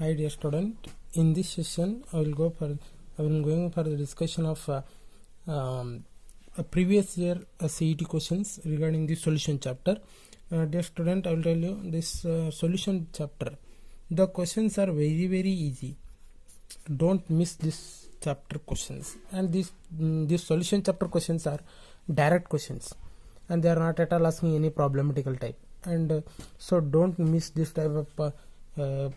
Hi dear student, in this session I will going for the discussion of a previous year CET questions regarding the solution chapter. Dear student, I will tell you this solution chapter. The questions are very easy. Don't miss this chapter questions. And these solution chapter questions are direct questions, and they are not at all asking any problematical type. And so don't miss this type of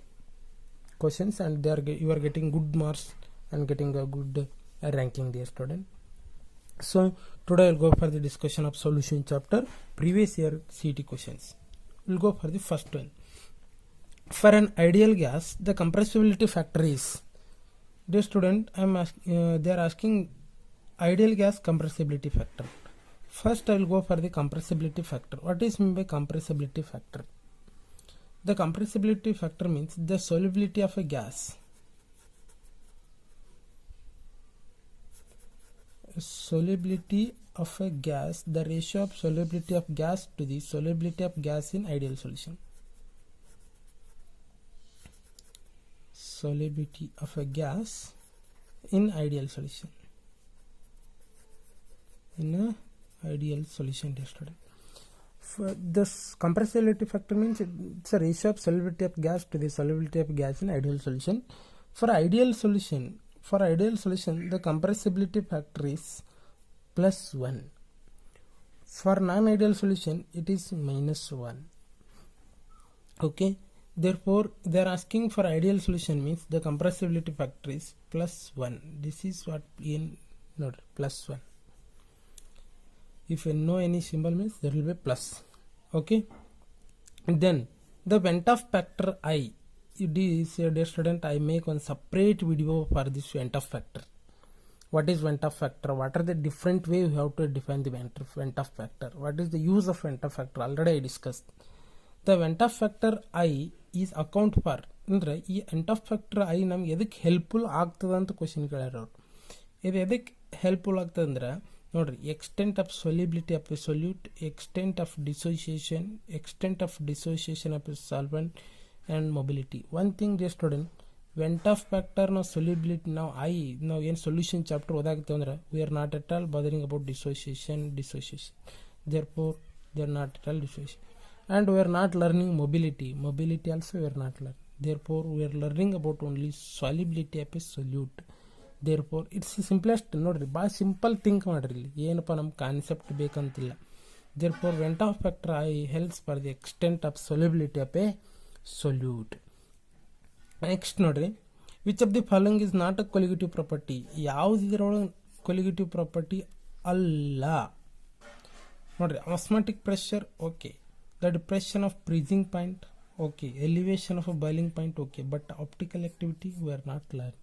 questions, and you are getting good marks and getting a good ranking, dear student. So today I'll go for the discussion of solution chapter previous year CET questions. We'll go for the first one. For an ideal gas, the compressibility factor is, dear student, they are asking ideal gas compressibility factor. First I will go for the compressibility factor. What is meant by compressibility factor? The compressibility factor means the solubility of a gas. Solubility of a gas, the ratio of solubility of gas to the solubility of gas in ideal solution. Solubility of a gas in ideal solution. In a ideal solution, dear student. For this compressibility factor means it's a ratio of solubility of gas to the solubility of gas in ideal solution. For ideal solution, the compressibility factor is +1. For non-ideal solution, it is -1. Okay. Therefore, they are asking for ideal solution means the compressibility factor is +1. This is what in note +1. If you know any symbol means there will be plus. Okay. Then the Vent-off factor I. Dear student, I make one separate video for this Vent-off factor. What is Vent-off factor? What are the different way we have to define the Vent-off factor? What is the use of Vent-off factor? Already I discussed. The Vent-off factor I is account for ಅಂದ್ರೆ ಈ Vent-off factor I ನಮ್ಗೆ ಎದಕ್ಕೆ helpful ಆಗ್ತದ ಅಂತ question ಕೇಳ್ಯಾರ ಅವ್ರು. ಇದು ಎದಕ್ಕೆ helpful ಆಗ್ತದೆ ಅಂದ್ರೆ ನೋಡ್ರಿ, extent of solubility of a solute, extent of dissociation of a solvent, and mobility. One thing, dear student, Vent-off factor now solubility now in solution chapter ಓದಾಗ್ತೇವೆ ಅಂದ್ರೆ we are not at all bothering about dissociation. Therefore they are not at all dissociation, and we are not learning mobility also we are not learning. Therefore we are learning about only solubility of a solute. Therefore it's the simplest. ನೋಡ್ರಿ, ಭಾಳ simple think ಮಾಡ್ರಿ, ಏನಪ್ಪ ನಮ್ಮ concept ಬೇಕಂತಿಲ್ಲ. Therefore Vent-off factor I helps for the extent of solubility of a solute. Next ನೋಡ್ರಿ, which of the following is not a colligative property? ಯಾವ್ದು ಇದರೊಳಗೆ colligative property ಅಲ್ಲ? ನೋಡ್ರಿ, osmotic pressure okay, the depression of freezing point okay, elevation of a boiling point okay, but optical activity we are not learning.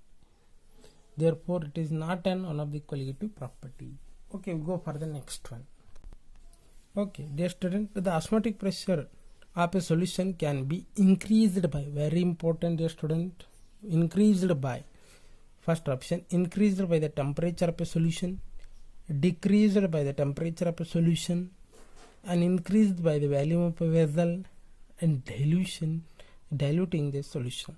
Therefore it is not one of the colligative property. Okay, we go for the next one. Okay, dear student, the osmotic pressure of a solution can be increased by, very important dear student, increased by, first option, increased by the temperature of a solution, decreased by the temperature of a solution, and increased by the volume of a vessel, and diluting the solution.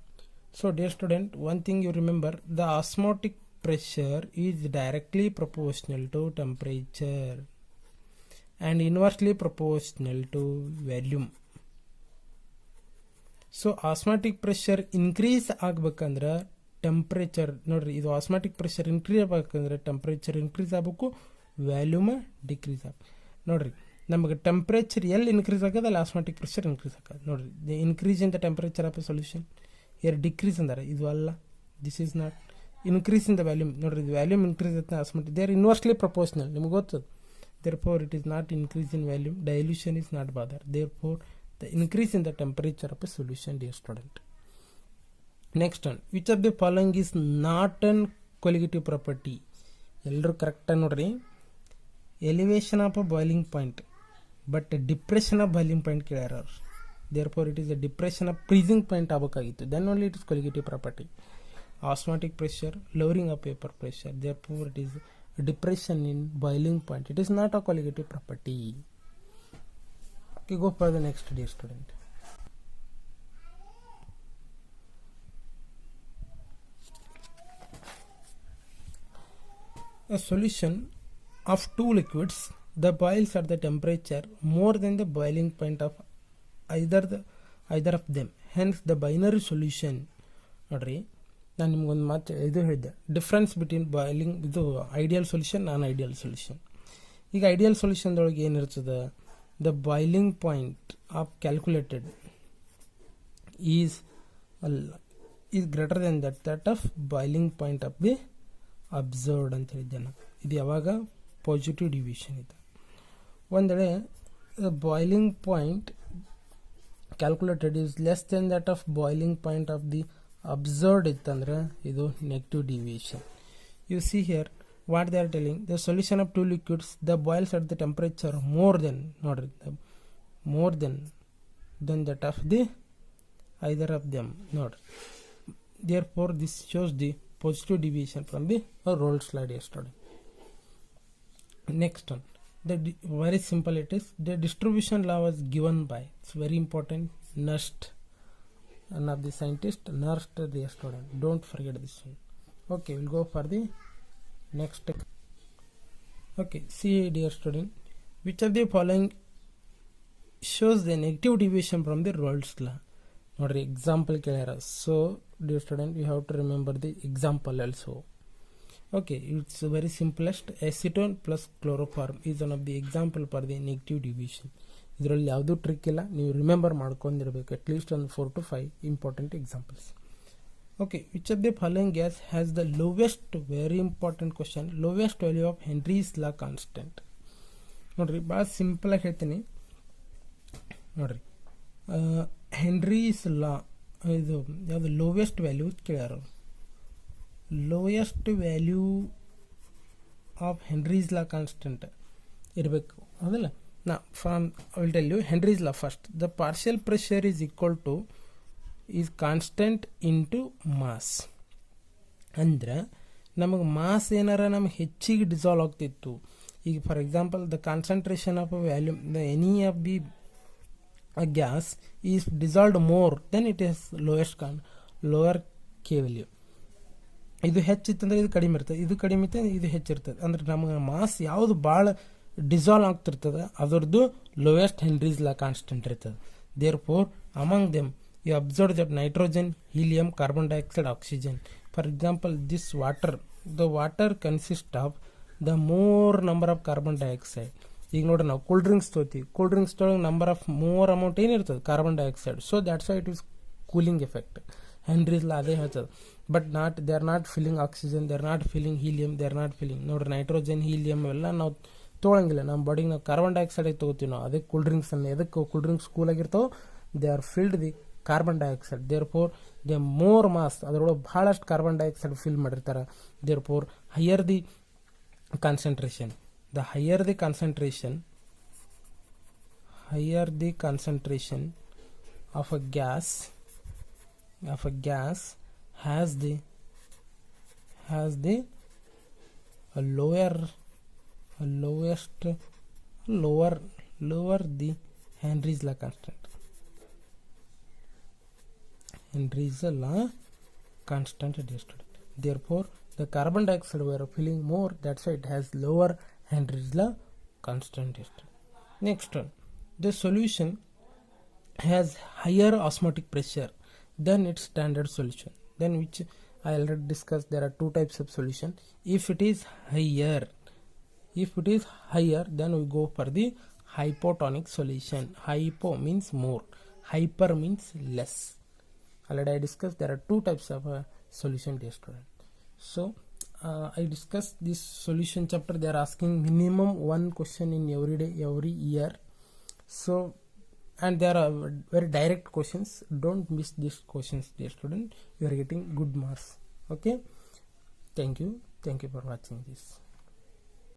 So dear student, one thing you remember, the osmotic pressure is directly proportional to temperature and inversely proportional to volume. So osmotic pressure increase ಆಗಬೇಕಂದ್ರೆ temperature, ನೋಡ್ರಿ, ಇದು osmotic pressure increase ಆಗಬೇಕಂದ್ರೆ temperature increase ಆಗಬೇಕು, volume decrease ಆಗಬೇಕು. ನೋಡ್ರಿ, ನಮಗೆ temperature ಎಲ್ಲಿ increase ಆಗೋದು ಅಲ್ಲಿ osmotic pressure ಇನ್ಕ್ರೀಸ್ ಆಗೋದು. ನೋಡ್ರಿ, the increase in the temperature of A solution, here decrease ಅಂದರೆ ಇದು ಅಲ್ಲ, this is not increase in the volume. ನೋಡ್ರಿ, ಇದು ವ್ಯಾಲ್ಯೂಮ್ ಇನ್ಕ್ರೀಸ್ ಆಗುತ್ತೆ osmotic, they are inversely proportional, ನಿಮ್ಗೆ ಗೊತ್ತದು. therefore it is not increase in volume, dilution is not bother. Therefore the increase in the temperature of a solution, dear student. Next one, which of the following is not an colligative property? ಎಲ್ಲರೂ ಕರೆಕ್ಟಾಗಿ ನೋಡ್ರಿ, elevation of a boiling point but depression of boiling point ಕೇಳ್ಯಾರ ಅವ್ರು. therefore it is a depression of freezing point ಆಗಬೇಕಾಗಿತ್ತು, then only it is colligative property. Osmotic pressure, lowering of vapor pressure, therefore it is depression in boiling point, it is not a colligative property. Okay, go for the next, dear student. a solution of two liquids, the boils at the temperature more than the boiling point of either of them, hence the binary solution. ನೋಡ್ರಿ ನಾನು ನಿಮ್ಗೊಂದು ಮಾತು ಇದು ಹೇಳಿದ್ದೆ, difference between boiling ಇದು ideal solution ನಾನ್ ideal solution. ಈಗ ideal ಸೊಲ್ಯೂಷನ್ದೊಳಗೆ ಏನಿರ್ತದೆ, the boiling point of calculated is greater than that of boiling point of the observed ಅಂತ ಹೇಳಿದ್ದೆ ನಾನು. ಇದು ಯಾವಾಗ ಪಾಸಿಟಿವ್ ಡಿವಿಷನ್ ಇದೆ. ಒಂದು ವೇಳೆ boiling point calculated is less than that of boiling point of the observed ಇತ್ತಂದ್ರೆ ಇದು negative deviation. You see here what they are telling, the solution of two liquids the boils at the temperature more than, ನೋಡ್ರಿ more than that of the either of them. ನೋಡ್ರಿ therefore this shows the positive deviation from the rolled slide yesterday. Next one, very simple it is. The distribution law was given by, it's very important, Nernst, one of the scientists, Nernst the student. Don't forget this one. Okay, we'll go for the next. Okay, see dear student, which of the following shows the negative deviation from the Rolle's law? ನೋಡ್ರಿ example ಕೇಳ್ಯಾರ. So dear student you have to remember the example also. Okay, it's very simplest. Acetone plus chloroform is one of the example for the negative division. ಇದರಲ್ಲಿ ಯಾವುದೂ trick ಇಲ್ಲ, ನೀವು remember ಮಾಡ್ಕೊಂಡಿರ್ಬೇಕು at least ಒಂದು 4 to 5 important examples. Okay, which of the following gas has the lowest, very important question, lowest value of Henry's law constant. ನೋಡ್ರಿ ಭಾಳ ಸಿಂಪಲಾಗಿ ಹೇಳ್ತೀನಿ ನೋಡ್ರಿ. ಹೆನ್ರೀಸ್ ಲಾ ಇದು ಯಾವುದು ಲೋವೆಸ್ಟ್ ವ್ಯಾಲ್ಯೂ ಕೇಳ್ಯಾರ. Lowest value of Henry's law constant ಇರಬೇಕು ಹೌದಲ್ಲ. ನಾ from will tell you Henry's law first. The partial pressure is equal to is constant into mass. ಅಂದ್ರೆ ನಮಗೆ ಮಾಸ್ ಏನಾರ ನಮ್ಗೆ ಹೆಚ್ಚಿಗೆ ಡಿಸಾಲ್ವ್ ಆಗ್ತಿತ್ತು. ಈಗ for example the concentration of a volume, the any of the a gas is dissolved more, then it is lower k value. ಇದು ಹೆಚ್ಚಿತ್ತಂದ್ರೆ ಇದು ಕಡಿಮೆ ಇರ್ತದೆ, ಇದು ಕಡಿಮೆ ಇತ್ತು ಇದು ಹೆಚ್ಚಿರ್ತದೆ. ಅಂದ್ರೆ ನಮಗೆ ಮಾಸ್ ಯಾವುದು ಭಾಳ ಡಿಸಾಲ್ವ್ ಆಗ್ತಿರ್ತದೆ ಅದರದ್ದು ಲೋಯೆಸ್ಟ್ ಹೆನ್ರೀಸ್ ಲಾ ಕಾನ್ಸ್ಟೆಂಟ್ ಇರ್ತದೆ. Therefore among them you observe that nitrogen, helium, carbon dioxide, oxygen. For example this water, the water consist of the more number of carbon dioxide. ಈಗ ನೋಡ್ರಿ ನಾವು cool drinks ತೊಗೊತೀವಿ, cool drinks ತೊಳಗೆ number of more amount ಏನಿರ್ತದೆ carbon dioxide. So that's why it is cooling effect. Henry's law ಅದೇ ಹೇಳ್ತದೆ. But they are not filling oxygen, they are not filling helium, they are not filling. ನೋಡ್ರಿ nitrogen, helium ಎಲ್ಲ ನಾವು ತೊಗೊಳಂಗಿಲ್ಲ ನಮ್ಮ ಬಾಡಿಗೆ. ನಾವು carbon dioxide ತೊಗೋತೀವಿ ನಾವು. ಅದಕ್ಕೆ ಕೂಲ್ ಡ್ರಿಂಕ್ಸ್ ಅನ್ನು ಎದಕ್ಕೆ ಕೂಲ್ ಡ್ರಿಂಕ್ಸ್ ಕೂಲ್ ಆಗಿರ್ತಾವೆ, they are filled the carbon dioxide. Therefore they more mass, ಅದರೊಳಗೆ ಭಾಳಷ್ಟು ಕಾರ್ಬನ್ ಡೈಆಕ್ಸೈಡ್ ಫಿಲ್ ಮಾಡಿರ್ತಾರೆ. Therefore higher the concentration. The higher the concentration of a gas has the lower the Henry's law constant. Henry's law constant is student. Therefore the carbon dioxide we are filling more, that's why it has lower Henry's law constant. Next one, the solution has higher osmotic pressure than its standard solution. Then which I already discussed, there are two types of solution. If it is higher, then we go for the hypotonic solution. Hypo means more, hyper means less. Already I discussed there are two types of solution, dear student. So I discussed this solution chapter. They are asking minimum one question in every day, every year. So and there are very direct questions. Don't miss these questions, dear student. You are getting good marks. Okay, thank you for watching this.